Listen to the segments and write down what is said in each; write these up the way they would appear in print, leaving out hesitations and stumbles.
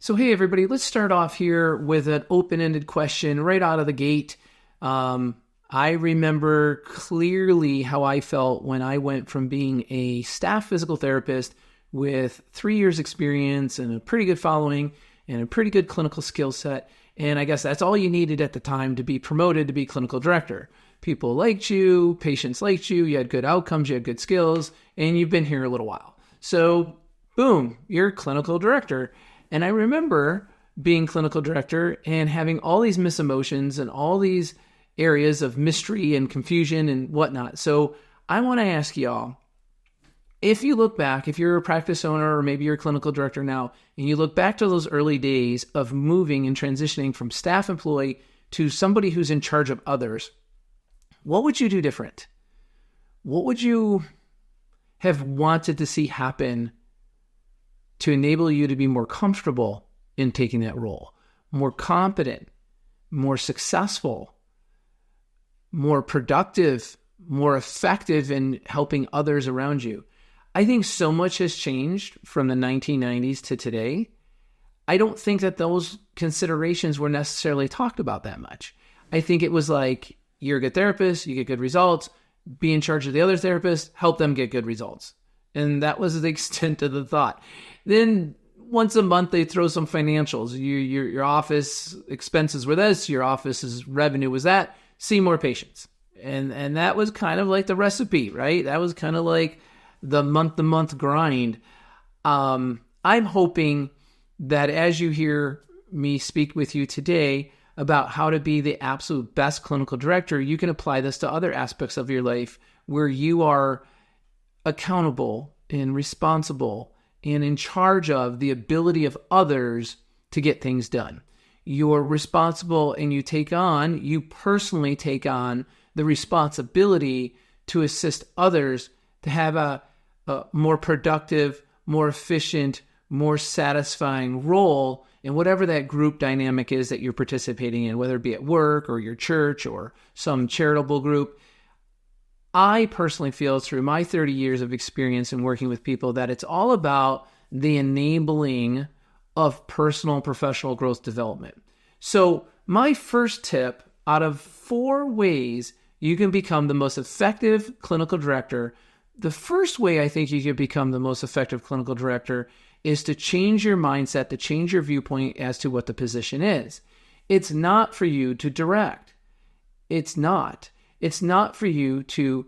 So, hey, everybody, let's start off here with an open-ended question right out of the gate. I remember clearly how I felt when I went from being a staff physical therapist with 3 years experience and a pretty good following and a pretty good clinical skill set. And I guess that's all you needed at the time to be promoted to be clinical director. People liked you, patients liked you, you had good outcomes, you had good skills, and you've been here a little while. So, boom, you're clinical director. And I remember being clinical director and having all these misemotions and all these areas of mystery and confusion and whatnot. So I want to ask y'all, if you look back, if you're a practice owner or maybe you're a clinical director now, and you look back to those early days of moving and transitioning from staff employee to somebody who's in charge of others, what would you do different? What would you have wanted to see happen to enable you to be more comfortable in taking that role, more competent, more successful, more productive, more effective in helping others around you? I think so much has changed from the 1990s to today. I don't think that those considerations were necessarily talked about that much. I think it was like, you're a good therapist, you get good results, be in charge of the other therapists, help them get good results. And that was the extent of the thought. Then once a month, they throw some financials. Your office expenses were this, your office's revenue was that, see more patients. And that was kind of like the recipe, right? That was kind of like the month-to-month grind. I'm hoping that as you hear me speak with you today about how to be the absolute best clinical director, you can apply this to other aspects of your life where you are accountable and responsible and in charge of the ability of others to get things done. You're responsible and you personally take on the responsibility to assist others to have a more productive, more efficient, more satisfying role in whatever that group dynamic is that you're participating in, whether it be at work or your church or some charitable group. I personally feel through my 30 years of experience in working with people that it's all about the enabling of personal and professional growth development. So my first tip out of 4 ways you can become the most effective clinical director, the first way I think you can become the most effective clinical director is to change your mindset, to change your viewpoint as to what the position is. It's not for you to direct. It's not. It's not for you to,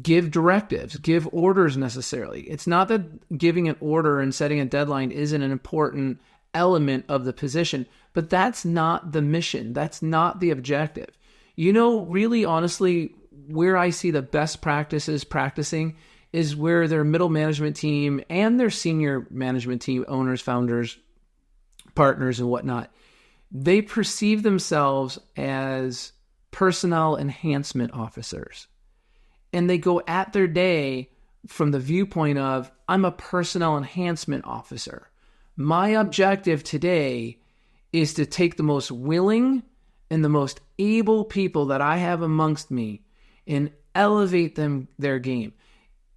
give directives, give orders necessarily. It's not that giving an order and setting a deadline isn't an important element of the position, but that's not the mission. That's not the objective. Really honestly, where I see the best practices practicing is where their middle management team and their senior management team, owners, founders, partners, and whatnot, they perceive themselves as personnel enhancement officers. And they go at their day from the viewpoint of, I'm a personnel enhancement officer. My objective today is to take the most willing and the most able people that I have amongst me and elevate their game,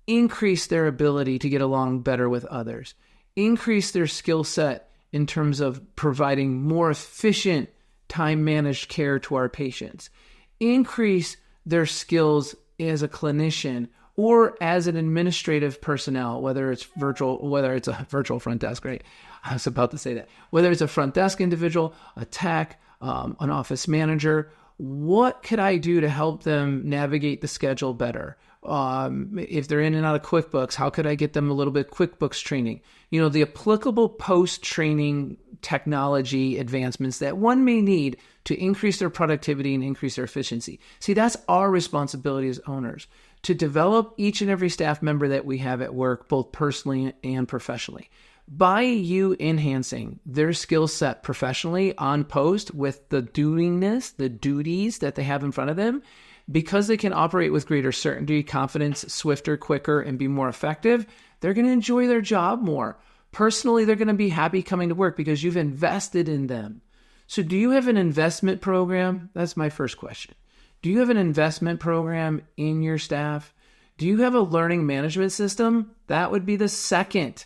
increase their ability to get along better with others, increase their skill set in terms of providing more efficient time-managed care to our patients, increase their skills as a clinician or as an administrative personnel, whether it's a virtual front desk, right? I was about to say that. Whether it's a front desk individual, a tech, an office manager, what could I do to help them navigate the schedule better? If they're in and out of QuickBooks, how could I get them a little bit of QuickBooks training? The applicable post-training technology advancements that one may need to increase their productivity and increase their efficiency. See, that's our responsibility as owners, to develop each and every staff member that we have at work, both personally and professionally. By you enhancing their skill set professionally on post with the duties that they have in front of them, because they can operate with greater certainty, confidence, swifter, quicker, and be more effective, they're going to enjoy their job more. Personally, they're going to be happy coming to work because you've invested in them. So do you have an investment program? That's my first question. Do you have an investment program in your staff? Do you have a learning management system? That would be the second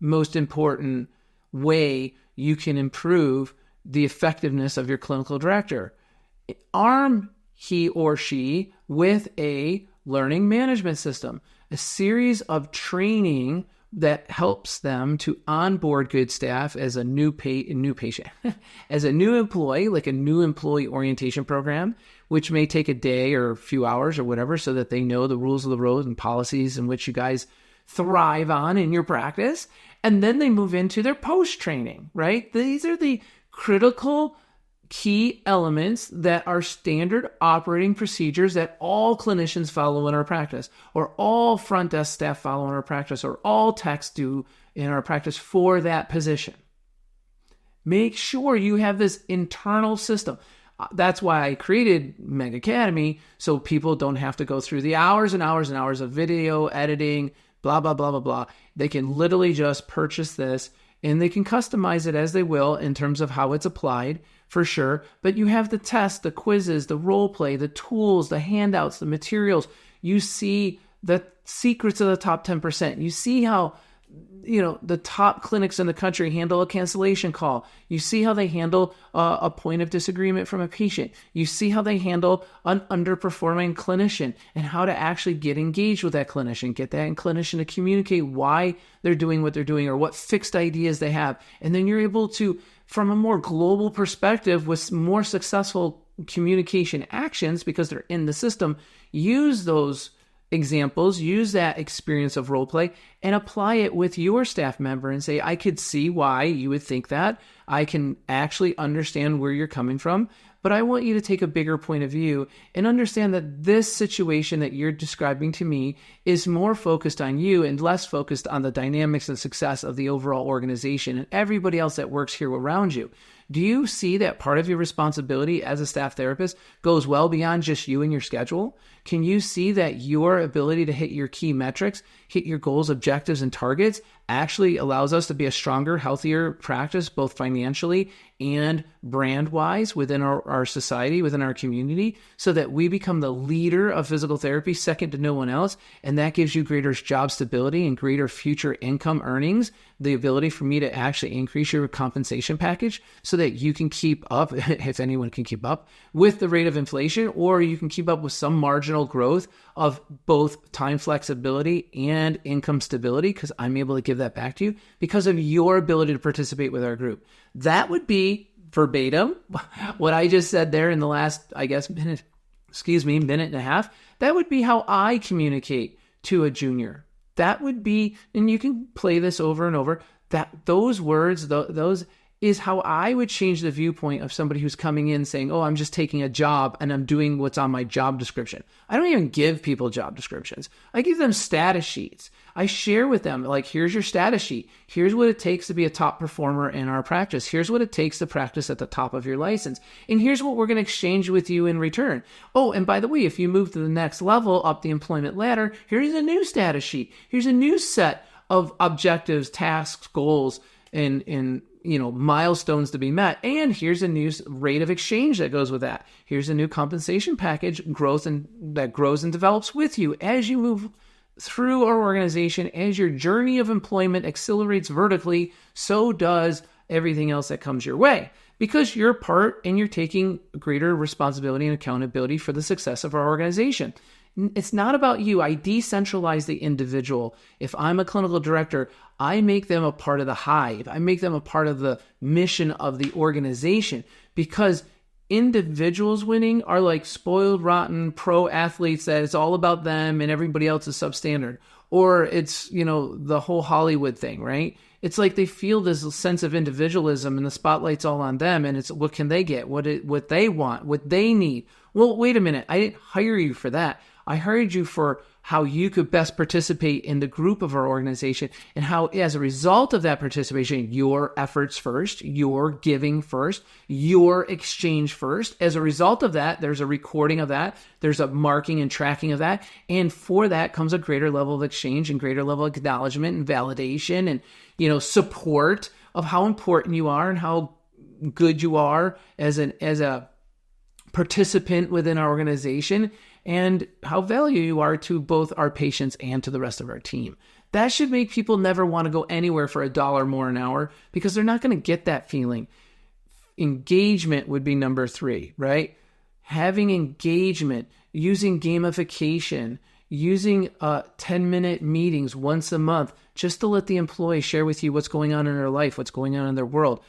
most important way you can improve the effectiveness of your clinical director. Arm he or she with a learning management system, a series of training that helps them to onboard good staff as a new patient, as a new employee, like a new employee orientation program, which may take a day or a few hours or whatever, so that they know the rules of the road and policies in which you guys thrive on in your practice. And then they move into their post-training, right? These are the critical key elements that are standard operating procedures that all clinicians follow in our practice, or all front desk staff follow in our practice, or all techs do in our practice for that position. Make sure you have this internal system. That's why I created Mega Academy, so people don't have to go through the hours and hours and hours of video editing, blah, blah, blah, blah, blah. They can literally just purchase this, and they can customize it as they will in terms of how it's applied, for sure. But you have the tests, the quizzes, the role play, the tools, the handouts, the materials. You see the secrets of the top 10%. You see how, the top clinics in the country handle a cancellation call. You see how they handle a point of disagreement from a patient. You see how they handle an underperforming clinician and how to actually get engaged with that clinician, get that clinician to communicate why they're doing what they're doing or what fixed ideas they have. And then you're able to, from a more global perspective with more successful communication actions, because they're in the system, use those examples, use that experience of role play and apply it with your staff member and say, I could see why you would think that. I can actually understand where you're coming from, but I want you to take a bigger point of view and understand that this situation that you're describing to me is more focused on you and less focused on the dynamics and success of the overall organization and everybody else that works here around you. Do you see that part of your responsibility as a staff therapist goes well beyond just you and your schedule? Can you see that your ability to hit your key metrics, hit your goals, objectives, and targets actually allows us to be a stronger, healthier practice, both financially and brand-wise within our society, within our community, so that we become the leader of physical therapy, second to no one else, and that gives you greater job stability and greater future income earnings, the ability for me to actually increase your compensation package so that you can keep up, if anyone can keep up, with the rate of inflation, or you can keep up with some marginal growth of both time flexibility and income stability, because I'm able to give that back to you because of your ability to participate with our group. That would be verbatim what I just said there in the last, minute and a half. That would be how I communicate to a junior. That would be, and you can play this over and over, that those words, those is how I would change the viewpoint of somebody who's coming in saying, oh, I'm just taking a job and I'm doing what's on my job description. I don't even give people job descriptions. I give them status sheets. I share with them, like, here's your status sheet. Here's what it takes to be a top performer in our practice. Here's what it takes to practice at the top of your license. And here's what we're going to exchange with you in return. Oh, and by the way, if you move to the next level up the employment ladder, here's a new status sheet. Here's a new set of objectives, tasks, goals, and milestones to be met. And here's a new rate of exchange that goes with that. Here's a new compensation package that grows and develops with you as you move through our organization. As your journey of employment accelerates vertically, so does everything else that comes your way, because you're part and you're taking greater responsibility and accountability for the success of our organization. It's not about you. I decentralize the individual. If I'm a clinical director, I make them a part of the hive. I make them a part of the mission of the organization, because individuals winning are like spoiled, rotten pro athletes that it's all about them and everybody else is substandard. Or it's, the whole Hollywood thing, right? It's like they feel this sense of individualism and the spotlight's all on them, and it's what can they get, what they want, what they need. Well, wait a minute. I didn't hire you for that. I hired you for how you could best participate in the group of our organization, and how, as a result of that participation, your efforts first, your giving first, your exchange first. As a result of that, there's a recording of that, there's a marking and tracking of that, and for that comes a greater level of exchange and greater level of acknowledgement and validation and, support of how important you are and how good you are as a participant within our organization, and how valuable you are to both our patients and to the rest of our team. That should make people never want to go anywhere for $1 more an hour, because they're not going to get that feeling. Engagement would be number 3, right? Having engagement, using gamification, using 10-minute meetings once a month, just to let the employee share with you what's going on in their life, what's going on in their world.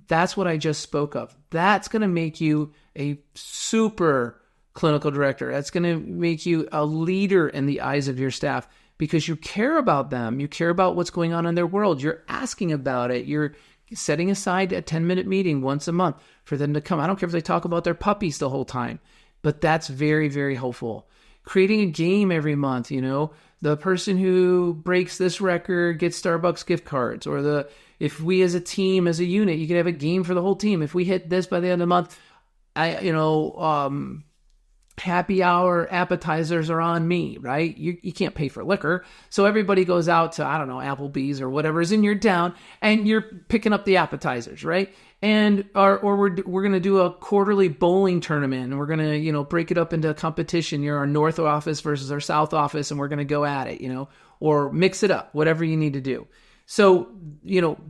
That's what I just spoke of. That's going to make you a super clinical director. That's going to make you a leader in the eyes of your staff, because you care about them. You care about what's going on in their world. You're asking about it. You're setting aside a 10-minute meeting once a month for them to come. I don't care if they talk about their puppies the whole time, but that's very, very helpful. Creating a game every month, the person who breaks this record gets Starbucks gift cards, or if we as a team, as a unit, you can have a game for the whole team. If we hit this by the end of the month, happy hour appetizers are on me, right? You can't pay for liquor. So everybody goes out to, Applebee's or whatever is in your town, and you're picking up the appetizers, right? And, or we're going to do a quarterly bowling tournament, and we're going to, break it up into a competition. You're our North office versus our South office, and we're going to go at it, or mix it up, whatever you need to do. So,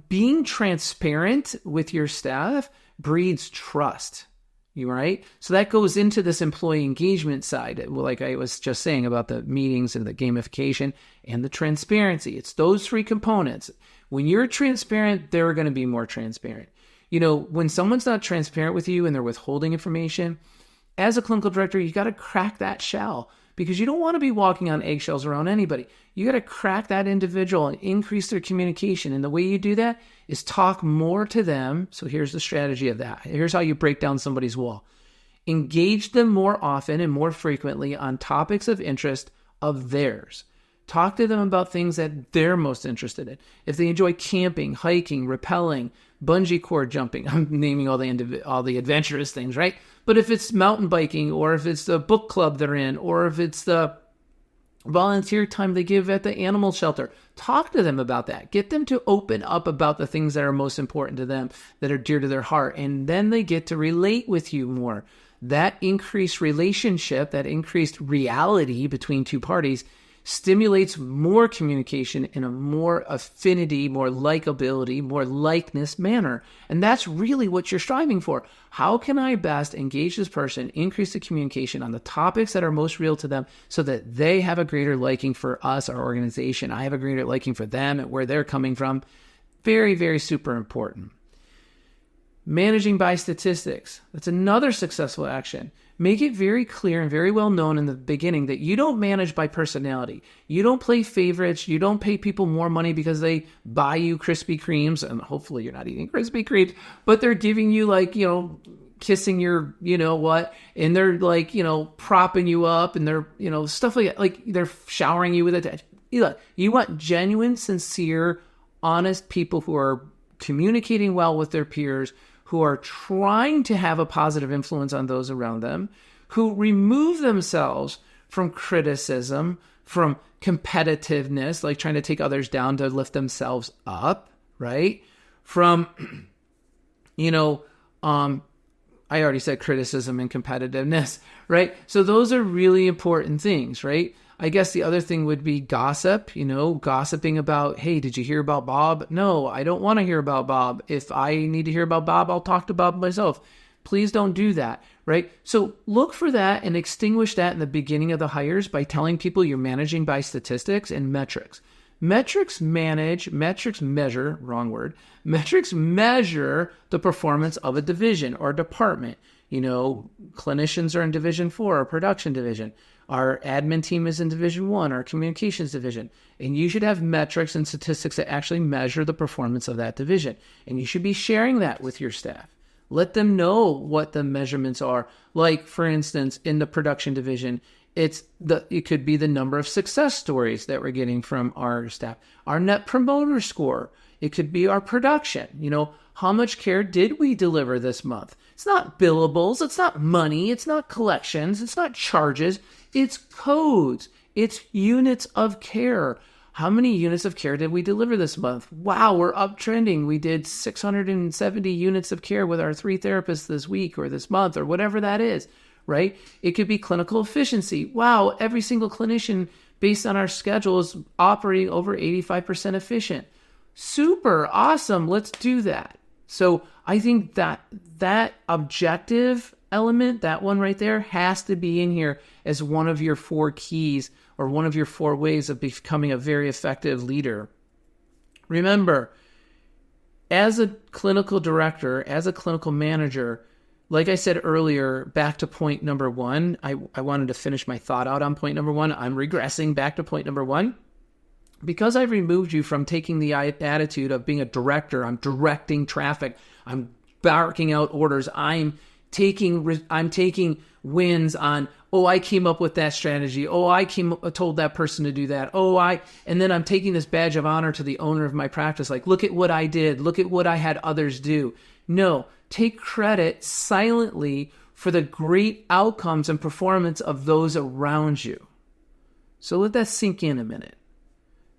being transparent with your staff breeds trust. Right? So that goes into this employee engagement side, like I was just saying about the meetings and the gamification and the transparency. It's those 3 components. When you're transparent, they're going to be more transparent. When someone's not transparent with you and they're withholding information, as a clinical director, you got to crack that shell, because you don't want to be walking on eggshells around anybody. You got to crack that individual and increase their communication. And the way you do that is talk more to them. So here's the strategy of that. Here's how you break down somebody's wall. Engage them more often and more frequently on topics of interest of theirs. Talk to them about things that they're most interested in. If they enjoy camping, hiking, rappelling, bungee cord jumping, I'm naming all the adventurous things, right? But if it's mountain biking, or if it's the book club they're in, or if it's the volunteer time they give at the animal shelter, talk to them about that. Get them to open up about the things that are most important to them, that are dear to their heart, and then they get to relate with you more. That increased relationship, that increased reality between 2 parties stimulates more communication in a more affinity, more likability, more likeness manner. And that's really what you're striving for. How can I best engage this person, increase the communication on the topics that are most real to them, so that they have a greater liking for us, our organization? I have a greater liking for them and where they're coming from. Very, very super important. Managing by statistics. That's another successful action. Make it very clear and very well known in the beginning that you don't manage by personality. You don't play favorites. You don't pay people more money because they buy you Krispy Kremes, and hopefully you're not eating Krispy Kremes, but they're giving you kissing your, and they're propping you up, and they're, stuff like they're showering you with attention. You want genuine, sincere, honest people who are communicating well with their peers, who are trying to have a positive influence on those around them, who remove themselves from criticism, from competitiveness, like trying to take others down to lift themselves up, right? From, I already said criticism and competitiveness, right? So those are really important things, right? I guess the other thing would be gossip, gossiping about, hey, did you hear about Bob? No, I don't want to hear about Bob. If I need to hear about Bob, I'll talk to Bob myself. Please don't do that, right? So look for that and extinguish that in the beginning of the hires by telling people you're managing by statistics and metrics. Metrics measure the performance of a division or department. Clinicians are in Division 4, our production division. Our admin team is in Division 1, our communications division. And you should have metrics and statistics that actually measure the performance of that division. And you should be sharing that with your staff. Let them know what the measurements are. Like, for instance, in the production division, it could be the number of success stories that we're getting from our staff. Our net promoter score. It could be our production. How much care did we deliver this month? It's not billables. It's not money. It's not collections. It's not charges. It's codes. It's units of care. How many units of care did we deliver this month? Wow, we're uptrending. We did 670 units of care with our 3 therapists this week or this month or whatever that is, right? It could be clinical efficiency. Wow, every single clinician based on our schedules operating over 85% efficient. Super awesome. Let's do that. So I think that objective element, that one right there, has to be in here as one of your 4 keys or one of your 4 ways of becoming a very effective leader. Remember, as a clinical director, as a clinical manager, like I said earlier, back to point number 1, I wanted to finish my thought out on point number 1. I'm regressing back to point number 1. Because I've removed you from taking the attitude of being a director, I'm directing traffic, I'm barking out orders, I'm taking wins on, I came up with that strategy. I told that person to do that. And then I'm taking this badge of honor to the owner of my practice. Like, look at what I did. Look at what I had others do. No, take credit silently for the great outcomes and performance of those around you. So let that sink in a minute.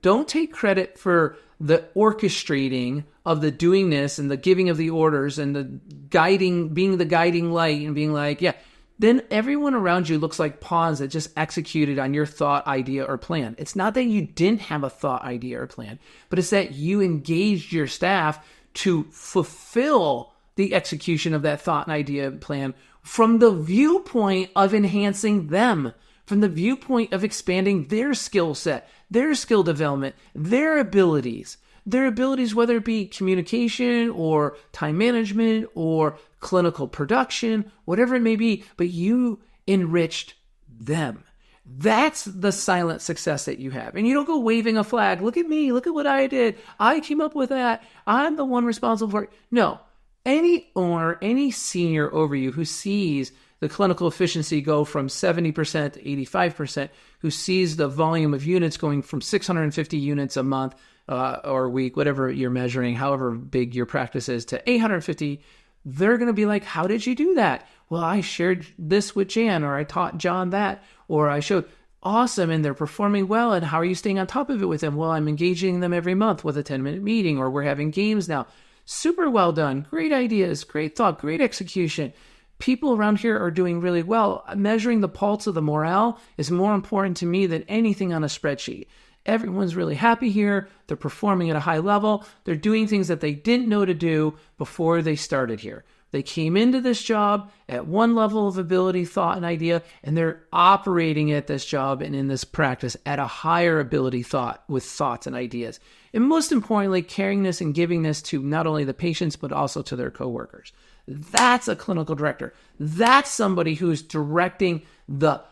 Don't take credit for the orchestrating of the doing this and the giving of the orders and the guiding, being the guiding light and being like, yeah. Then everyone around you looks like pawns that just executed on your thought, idea, or plan. It's not that you didn't have a thought, idea, or plan, but it's that you engaged your staff to fulfill the execution of that thought and idea plan from the viewpoint of enhancing them, from the viewpoint of expanding their skill set, their skill development, their abilities, whether it be communication or time management or clinical production, whatever it may be, but you enriched them. That's the silent success that you have. And you don't go waving a flag. Look at me. Look at what I did. I came up with that. I'm the one responsible for it. No. Any owner, any senior over you who sees the clinical efficiency go from 70% to 85%, who sees the volume of units going from 650 units a month or a week, whatever you're measuring, however big your practice is, to 850, they're going to be like, how did you do that? Well, I shared this with Jan, or I taught John that, or I showed. Awesome, and they're performing well, and how are you staying on top of it with them? Well, I'm engaging them every month with a 10-minute meeting, or we're having games now. Super well done. Great ideas, great thought, great execution. People around here are doing really well. Measuring the pulse of the morale is more important to me than anything on a spreadsheet. Everyone's really happy here. They're performing at a high level. They're doing things that they didn't know to do before they started here. They came into this job at one level of ability, thought, and idea, and they're operating at this job and in this practice at a higher ability thought with thoughts and ideas. And most importantly, caring this and giving this to not only the patients, but also to their coworkers. That's a clinical director. That's somebody who's directing the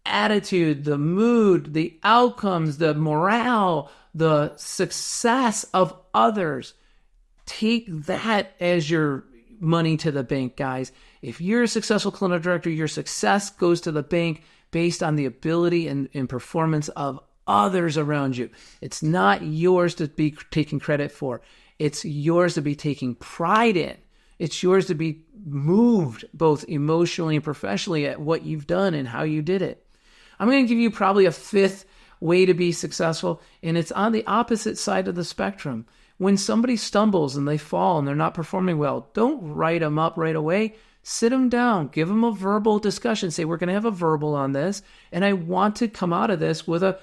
attitude, the mood, the outcomes, the morale, the success of others. Take that as your money to the bank, guys. If you're a successful clinical director, your success goes to the bank based on the ability and performance of others around you. It's not yours to be taking credit for. It's yours to be taking pride in. It's yours to be moved both emotionally and professionally at what you've done and how you did it. I'm going to give you probably a 5th way to be successful, and it's on the opposite side of the spectrum. When somebody stumbles and they fall and they're not performing well, don't write them up right away. Sit them down. Give them a verbal discussion. Say, we're going to have a verbal on this, and I want to come out of this with a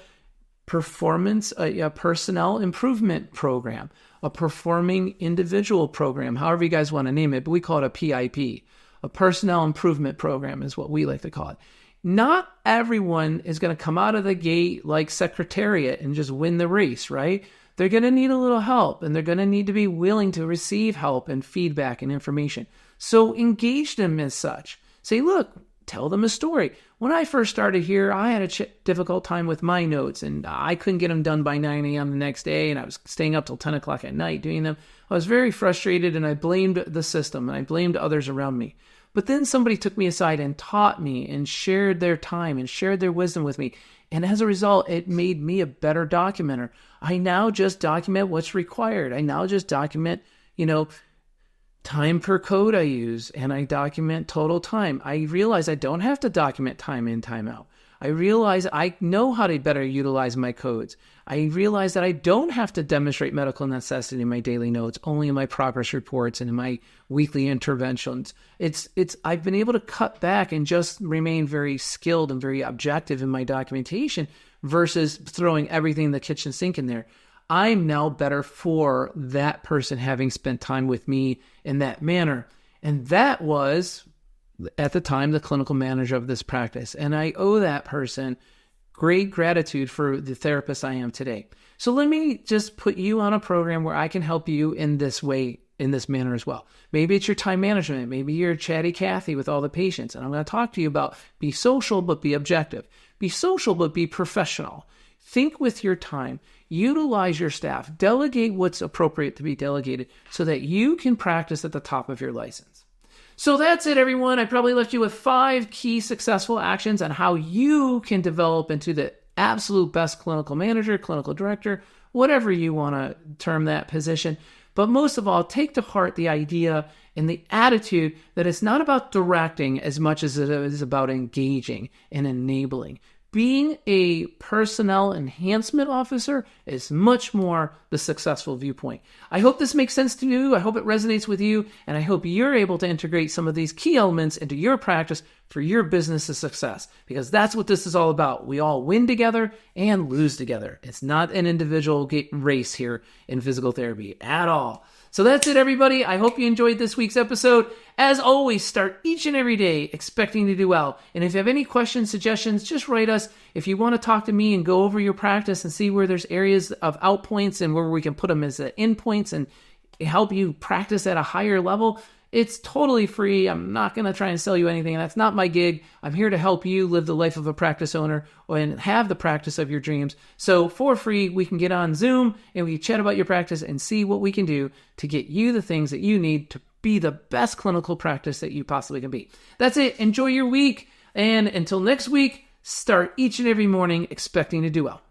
personnel improvement program, a performing individual program, however you guys want to name it, but we call it a PIP. A personnel improvement program is what we like to call it. Not everyone is going to come out of the gate like Secretariat and just win the race, right? They're going to need a little help, and they're going to need to be willing to receive help and feedback and information. So engage them as such. Say, look, tell them a story. When I first started here, I had a difficult time with my notes, and I couldn't get them done by 9 a.m. the next day, and I was staying up till 10 o'clock at night doing them. I was very frustrated, and I blamed the system, and I blamed others around me. But then somebody took me aside and taught me and shared their time and shared their wisdom with me. And as a result, it made me a better documenter. I now just document what's required. I now just document, time per code I use, and I document total time. I realize I don't have to document time in, time out. I realize I know how to better utilize my codes. I realize that I don't have to demonstrate medical necessity in my daily notes, only in my progress reports and in my weekly interventions. I've been able to cut back and just remain very skilled and very objective in my documentation versus throwing everything in the kitchen sink in there. I'm now better for that person having spent time with me in that manner. And that was, at the time, the clinical manager of this practice. And I owe that person great gratitude for the therapist I am today. So let me just put you on a program where I can help you in this way, in this manner as well. Maybe it's your time management. Maybe you're chatty Cathy with all the patients. And I'm going to talk to you about be social, but be objective. Be social, but be professional. Think with your time. Utilize your staff. Delegate what's appropriate to be delegated so that you can practice at the top of your license. So that's it, everyone. I probably left you with 5 key successful actions on how you can develop into the absolute best clinical manager, clinical director, whatever you want to term that position. But most of all, take to heart the idea and the attitude that it's not about directing as much as it is about engaging and enabling. Being a personnel enhancement officer is much more the successful viewpoint. I hope this makes sense to you. I hope it resonates with you. And I hope you're able to integrate some of these key elements into your practice for your business's success, because that's what this is all about. We all win together and lose together. It's not an individual race here in physical therapy at all. So that's it, everybody. I hope you enjoyed this week's episode. As always, start each and every day expecting to do well. And if you have any questions, suggestions, just write us. If you want to talk to me and go over your practice and see where there's areas of out points and where we can put them as in points and help you practice at a higher level, it's totally free. I'm not going to try and sell you anything. That's not my gig. I'm here to help you live the life of a practice owner and have the practice of your dreams. So for free, we can get on Zoom and we can chat about your practice and see what we can do to get you the things that you need to be the best clinical practice that you possibly can be. That's it. Enjoy your week. And until next week, start each and every morning expecting to do well.